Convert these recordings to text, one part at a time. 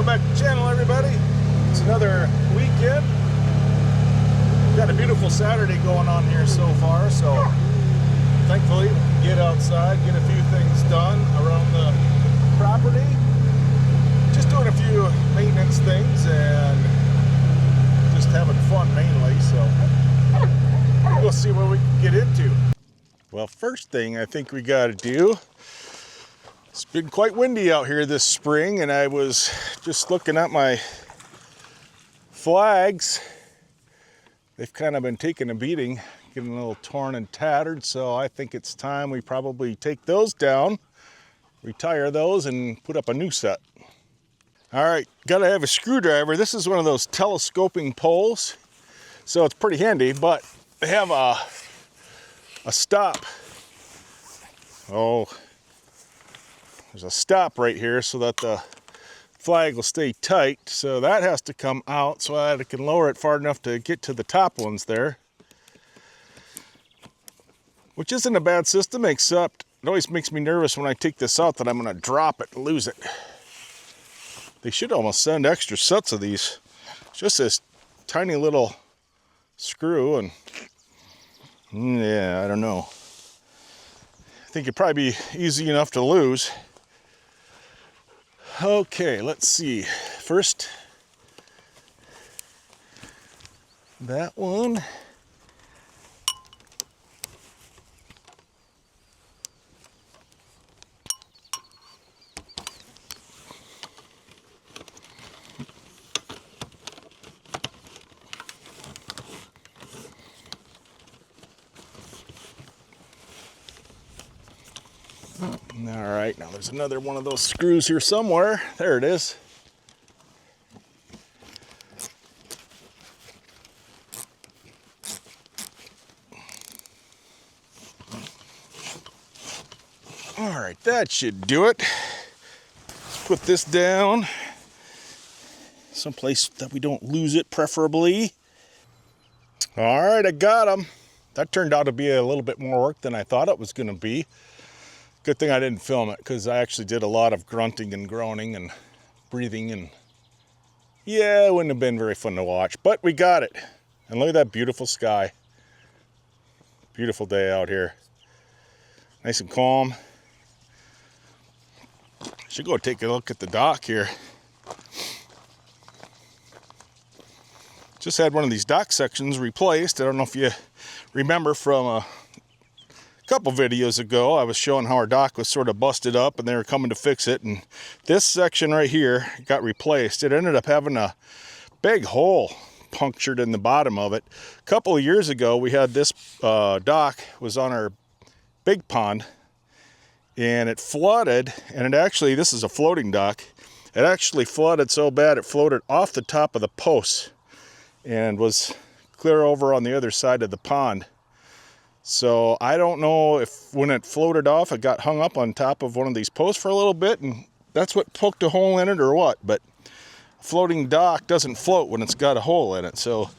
Welcome back to the channel, everybody. It's another weekend. We've got a beautiful Saturday going on here so far, so thankfully we can get outside, get a few things done around the property. Just doing a few maintenance things and just having fun mainly, so we'll see what we can get into. Well, first thing I think we got to do, it's been quite windy out here this spring, and I was just looking at my flags. They've kind of been taking a beating, getting a little torn and tattered, so I think it's time we probably take those down, retire those, and put up a new set. All right, gotta have a screwdriver. This is one of those telescoping poles, so it's pretty handy, but they have a stop. Oh, there's a stop right here so that the flag will stay tight. So that has to come out so that I can lower it far enough to get to the top ones there. Which isn't a bad system, except it always makes me nervous when I take this out that I'm gonna drop it and lose it. They should almost send extra sets of these. It's just this tiny little screw, and yeah, I don't know. I think it'd probably be easy enough to lose. Okay, let's see. First, that one. All right, now there's another one of those screws here somewhere. There it is. All right, that should do it. Let's put this down someplace that we don't lose it, preferably. All right, I got them. That turned out to be a little bit more work than I thought it was going to be. Good thing I didn't film it, because I actually did a lot of grunting and groaning and breathing, and yeah, it wouldn't have been very fun to watch, but we got it. And look at that beautiful sky. Beautiful day out here. Nice and calm. Should go take a look at the dock here. Just had one of these dock sections replaced. I don't know if you remember from a couple videos ago, I was showing how our dock was sort of busted up and they were coming to fix it, and this section right here got replaced. It ended up having a big hole punctured in the bottom of it. A couple of years ago, we had this dock was on our big pond, and it flooded, and it actually, this is a floating dock, it actually flooded so bad it floated off the top of the posts and was clear over on the other side of the pond. So I don't know if when it floated off, it got hung up on top of one of these posts for a little bit, and that's what poked a hole in it or what. But a floating dock doesn't float when it's got a hole in it. So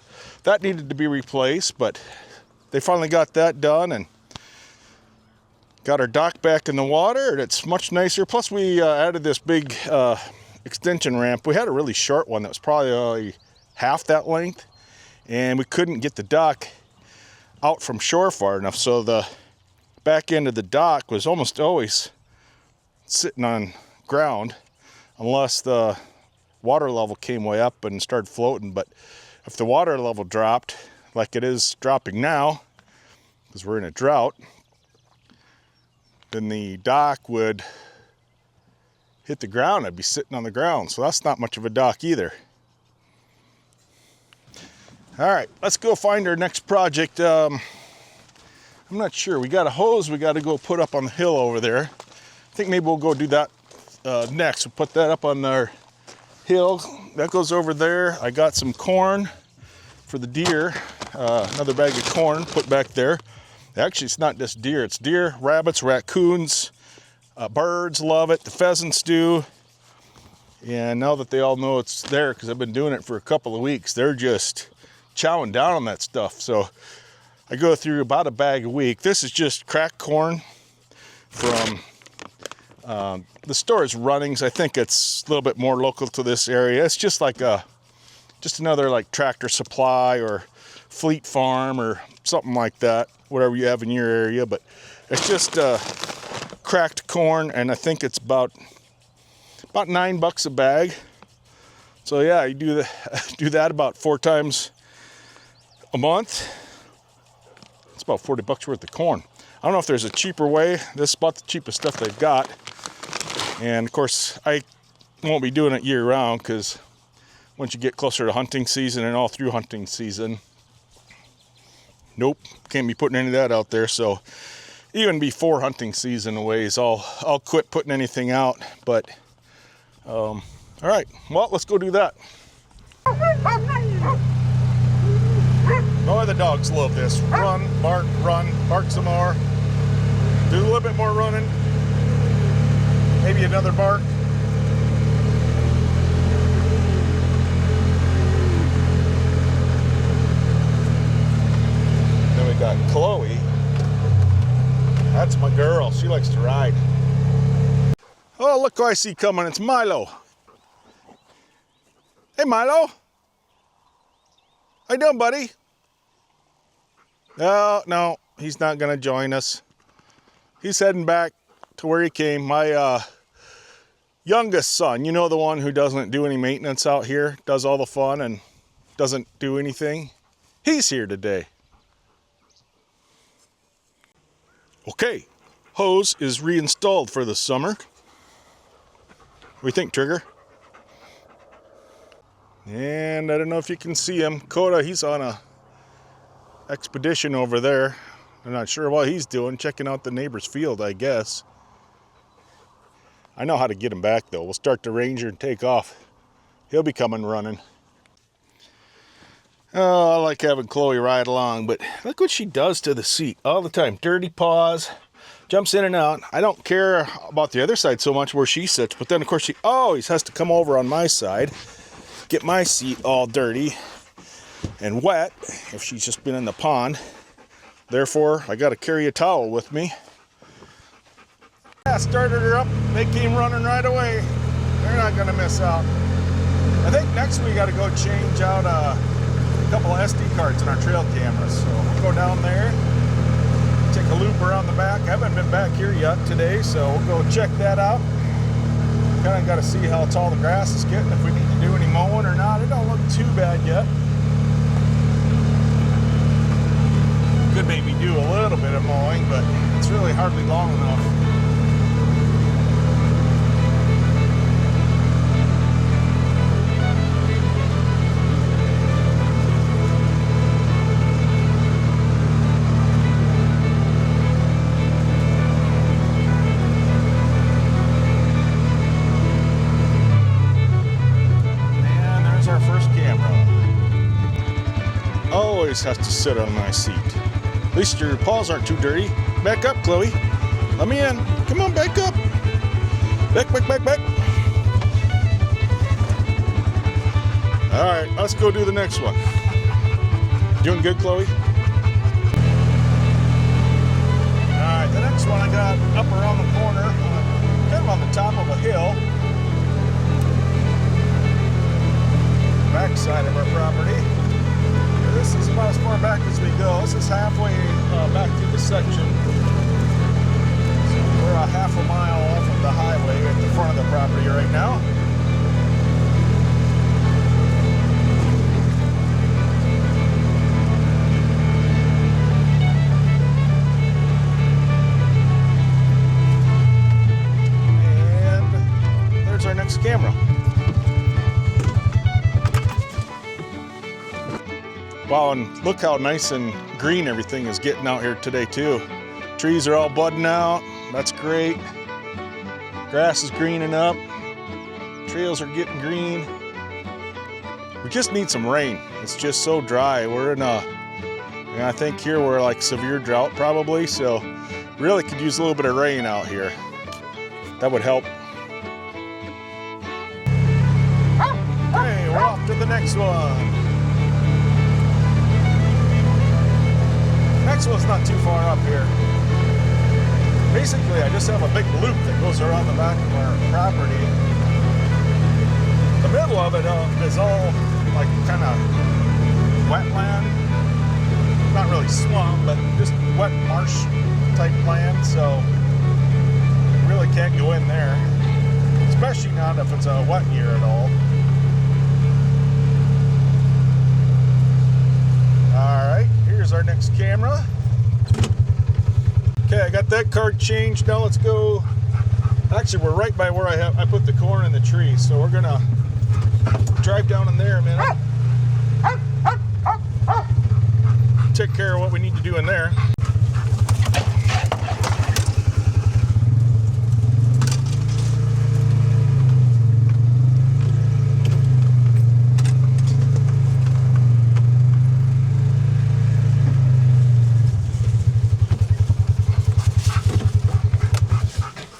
that needed to be replaced, but they finally got that done and got our dock back in the water, and it's much nicer. Plus we added this big extension ramp. We had a really short one that was probably half that length, and we couldn't get the dock out from shore far enough, so the back end of the dock was almost always sitting on ground unless the water level came way up and started floating. But if the water level dropped like it is dropping now, because we're in a drought, then the dock would hit the ground. It'd be sitting on the ground, so that's not much of a dock either. All right, let's go find our next project. I'm not sure. We got a hose we got to go put up on the hill over there. I think maybe we'll go do that next. We'll put that up on our hill. That goes over there. I got some corn for the deer. Another bag of corn put back there. Actually, it's not just deer. It's deer, rabbits, raccoons, birds love it. The pheasants do. And now that they all know it's there, because I've been doing it for a couple of weeks, they're just chowing down on that stuff. So I go through about a bag a week. This is just cracked corn from The store is running, so I think it's a little bit more local to this area. It's just like just another like Tractor Supply or Fleet Farm or something like that, whatever you have in your area. But it's just cracked corn, and I think it's about $9 a bag. So yeah, you do that about 4 times a month. It's about $40 worth of corn. I don't know if there's a cheaper way. This is about the cheapest stuff they've got. And of course, I won't be doing it year round, because once you get closer to hunting season and all through hunting season, nope, can't be putting any of that out there. So even before hunting season ways, I'll quit putting anything out. But all right, well, let's go do that. Oh, the dogs love this. Run, bark some more. Do a little bit more running. Maybe another bark. Then we got Chloe. That's my girl. She likes to ride. Oh, look who I see coming. It's Milo. Hey, Milo. How you doing, buddy? No, he's not going to join us. He's heading back to where he came. My youngest son, you know, the one who doesn't do any maintenance out here, does all the fun and doesn't do anything. He's here today. Okay, hose is reinstalled for the summer. What do you think, Trigger? And I don't know if you can see him. Coda, he's on a expedition over there. I'm not sure what he's doing, checking out the neighbor's field, I guess. I know how to get him back, though. We'll start the Ranger and take off. He'll be coming running. Oh, I like having Chloe ride along, but look what she does to the seat all the time. Dirty paws, jumps in and out. I don't care about the other side so much where she sits, but then, of course, she always has to come over on my side, get my seat all dirty and wet if she's just been in the pond. Therefore, I got to carry a towel with me. I started her up. They came running right away. They're not going to miss out. I think next we got to go change out a couple of SD cards in our trail cameras. So we'll go down there, take a loop around the back. I haven't been back here yet today, so we'll go check that out. Kind of got to see how tall the grass is getting, if we need to do any mowing or not. It don't look too bad yet. Could maybe do a little bit of mowing, but it's really hardly long enough. And there's our first camera. Always has to sit on my seat. At least your paws aren't too dirty. Back up, Chloe. Let me in. Come on, back up. Back. All right, let's go do the next one. Doing good, Chloe? All right, the next one I got up around the corner, kind of on the top of a hill. Back side of our property. This is about as far back as we go. This is halfway back through the section. So we're a half a mile off of the highway at the front of the property right now. And there's our next camera. Wow, and look how nice and green everything is getting out here today too. Trees are all budding out. That's great. Grass is greening up. Trails are getting green. We just need some rain. It's just so dry. We're in I think here we're like severe drought probably, so really could use a little bit of rain out here. That would help. Hey, we're off to the next one. Next one's not too far up here. Basically, I just have a big loop that goes around the back of our property. The middle of it is all like kind of wetland. Not really swamp, but just wet marsh type land, so you really can't go in there. Especially not if it's a wet year at all. Alright, here's our next camera. Okay, I got that card changed. Now let's go. Actually, we're right by where I put the corn in the tree, so we're gonna drive down in there a minute. Take care of what we need to do in there.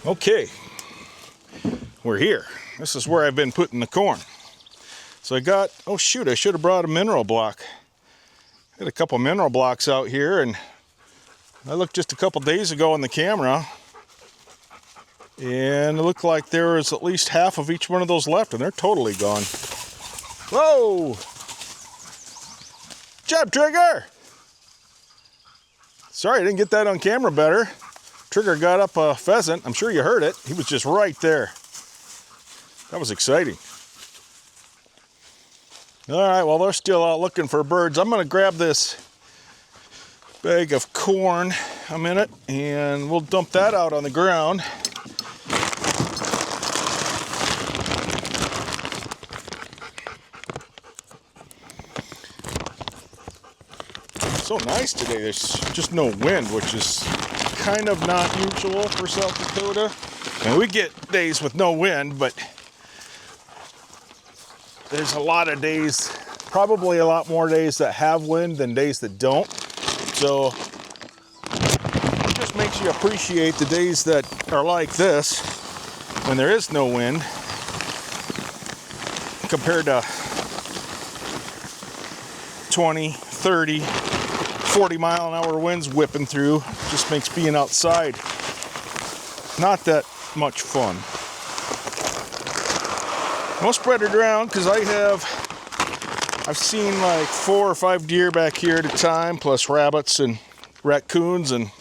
Okay, we're here. This is where I've been putting the corn. So I got, oh shoot, I should have brought a mineral block. Got a couple mineral blocks out here, and I looked just a couple days ago on the camera, and it looked like there was at least half of each one of those left, and they're totally gone. Whoa! Job, Trigger! Sorry, I didn't get that on camera better. Trigger got up a pheasant. I'm sure you heard it. He was just right there. That was exciting. All right, well, they're still out looking for birds. I'm going to grab this bag of corn a minute, and we'll dump that out on the ground. It's so nice today. There's just no wind, which is kind of not usual for South Dakota. And we get days with no wind, but there's a lot of days, probably a lot more days that have wind than days that don't. So it just makes you appreciate the days that are like this, when there is no wind, compared to 20, 30, 40 mile an hour winds whipping through. Just makes being outside not that much fun. I'll spread it around because I've seen like 4 or 5 deer back here at a time, plus rabbits and raccoons and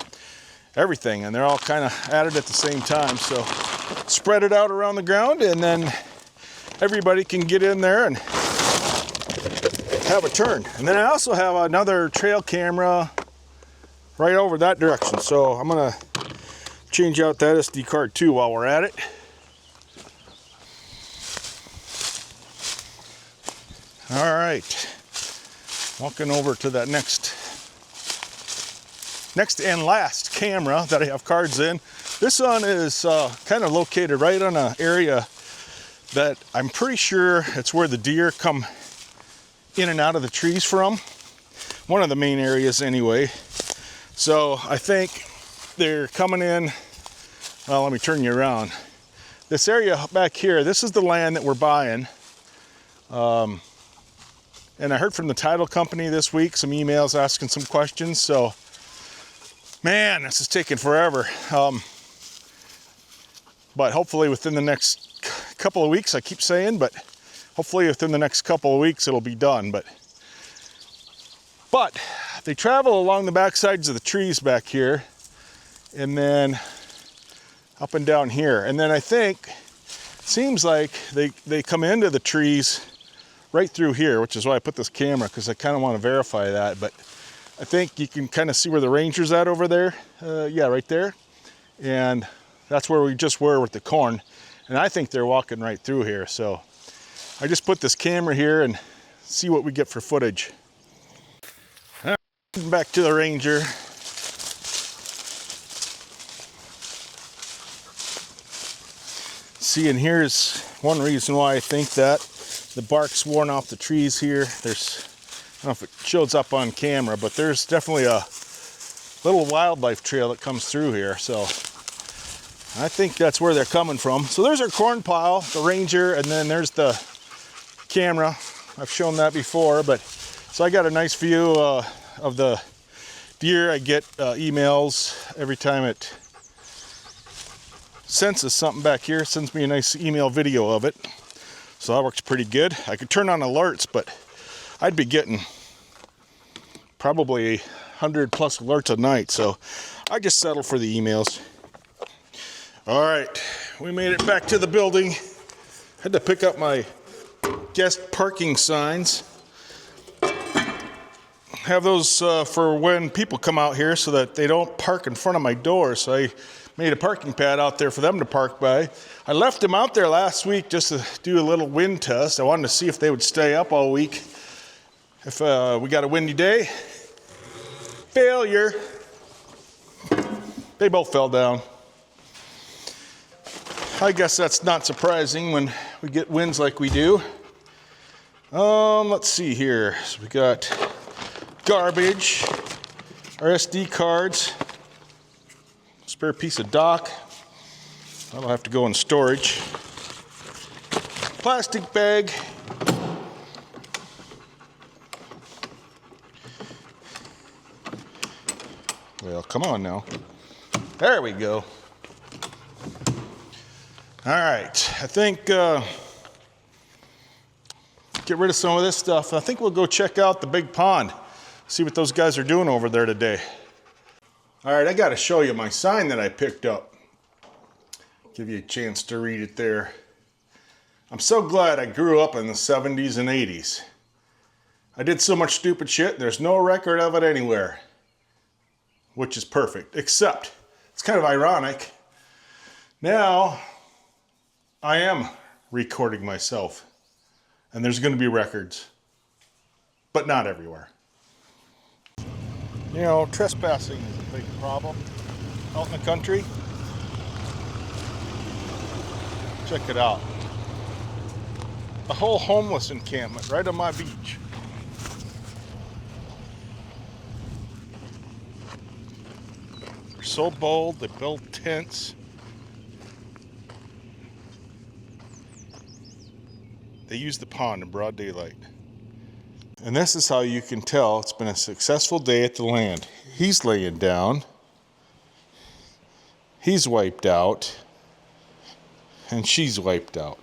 everything, and they're all kind of at it at the same time. So spread it out around the ground, and then everybody can get in there and have a turn. And then I also have another trail camera right over that direction, so I'm gonna change out that SD card too while we're at it. All right, walking over to that next and last camera that I have cards in. This one is kind of located right on an area that I'm pretty sure it's where the deer come in and out of the trees from. One of the main areas anyway. So I think they're coming in, well, let me turn you around. This area back here, this is the land that we're buying. And I heard from the title company this week, some emails asking some questions. So, man, this is taking forever. But hopefully within the next couple of weeks, I keep saying, but hopefully within the next couple of weeks it'll be done. But they travel along the back sides of the trees back here, and then up and down here. And then I think, seems like they come into the trees right through here, which is why I put this camera, because I kind of want to verify that. But I think you can kind of see where the ranger's at over there. Yeah, right there. And that's where we just were with the corn. And I think they're walking right through here. So I just put this camera here and see what we get for footage. All right, back to the ranger. See, and here's one reason why I think that. The bark's worn off the trees here. There's, I don't know if it shows up on camera, but there's definitely a little wildlife trail that comes through here. So I think that's where they're coming from. So there's our corn pile, the ranger, and then there's the camera. I've shown that before, but so I got a nice view of the deer. I get emails every time it senses something back here, sends me a nice email video of it. So that works pretty good. I could turn on alerts, but I'd be getting probably 100 plus alerts a night. So I just settle for the emails. All right, we made it back to the building. Had to pick up my guest parking signs. Have those for when people come out here so that they don't park in front of my door. So I made a parking pad out there for them to park by. I left them out there last week just to do a little wind test. I wanted to see if they would stay up all week. If we got a windy day, failure. They both fell down. I guess that's not surprising when we get winds like we do. Let's see here. So we got garbage, our SD cards, spare piece of dock. That'll have to go in storage. Plastic bag. Well, come on now. There we go. All right, I think get rid of some of this stuff. I think we'll go check out the big pond, see what those guys are doing over there today. All right, I got to show you my sign that I picked up. Give you a chance to read it there. I'm so glad I grew up in the 70s and 80s. I did so much stupid shit, there's no record of it anywhere. Which is perfect, except it's kind of ironic. Now, I am recording myself, and there's going to be records, but not everywhere. You know, trespassing is a big problem out in the country. Check it out. A whole homeless encampment right on my beach. They're so bold, they build tents. They use the pond in broad daylight. And this is how you can tell it's been a successful day at the land. He's laying down. He's wiped out. And she's wiped out.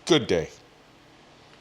Good day.